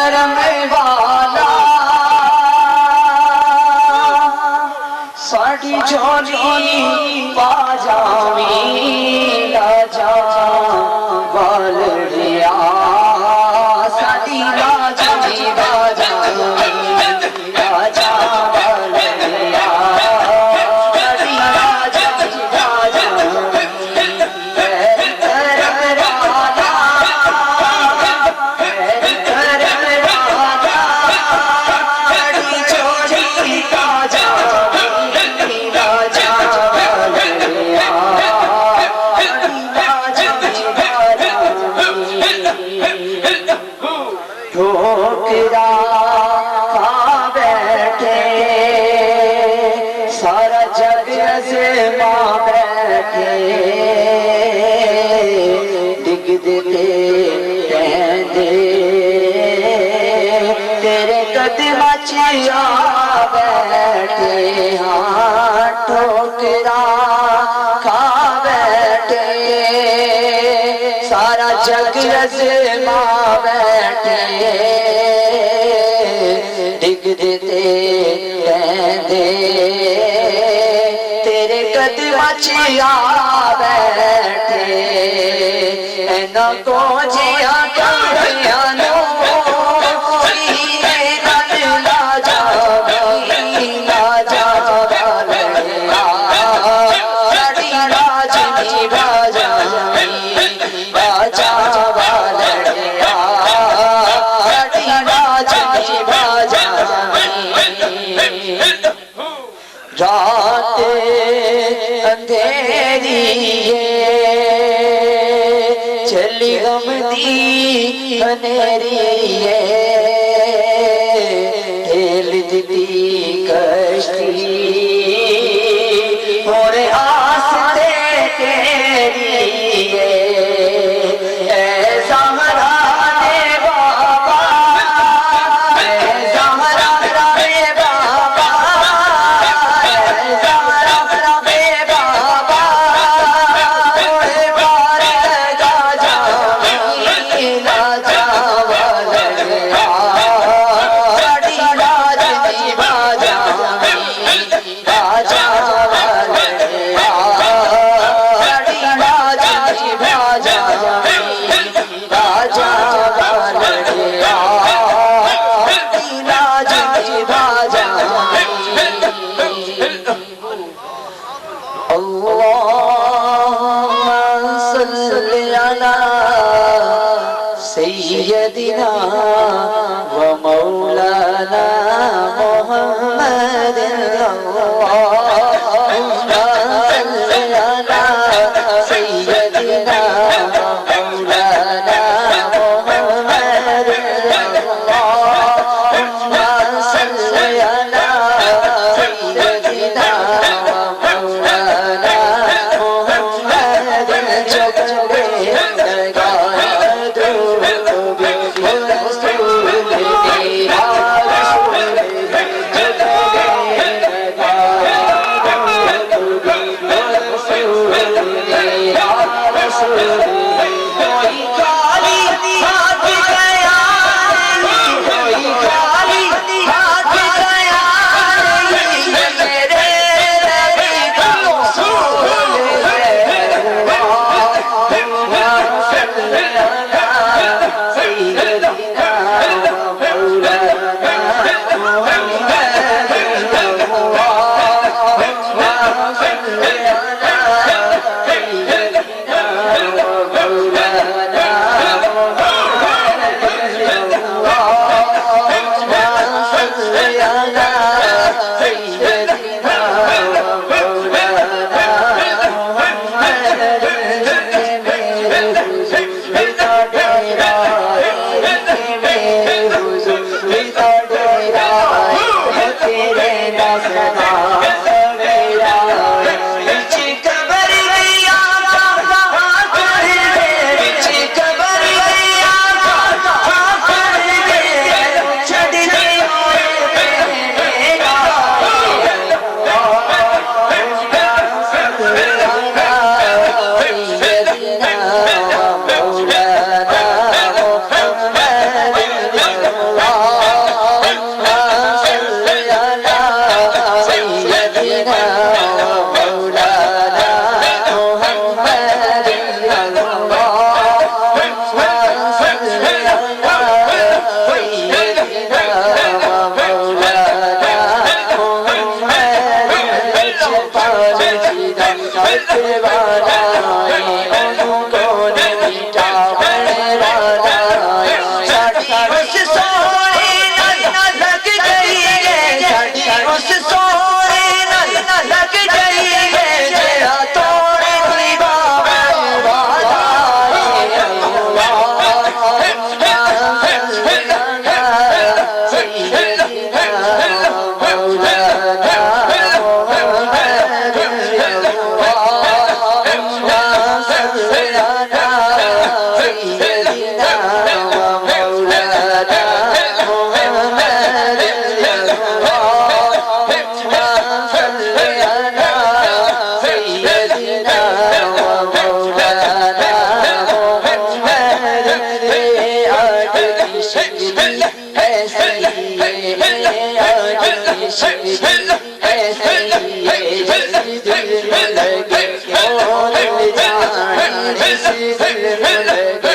करम वाला साड़ी झोली बाजावी राजा बाल रिया साड़ी राजा बाजावी राजा बाल रिया साड़ी राजा बाजावी ठोकरा खा बैठे सारा जग अज़मा बैठे डिग देते कहते तेरे कदम चिया बैठे हाँ ठोकरा खा बैठे सारा जग अज़मा बैठे डिग देते कहते तेरे कदम चिया बैठे न को जिया करिया नो रात अंधेरी चली गमदी अंधेरी हेल दी कश्ती और आस्ते तेरी सैयदना व मौलाना मुहम्मद अल्लाहुम्मा सल्ली अला सैयदना व मौलाना मुहम्मद अल्लाहुम्मा सल्ली अला सैयदना व मौलाना मुहम्मद जगले लगे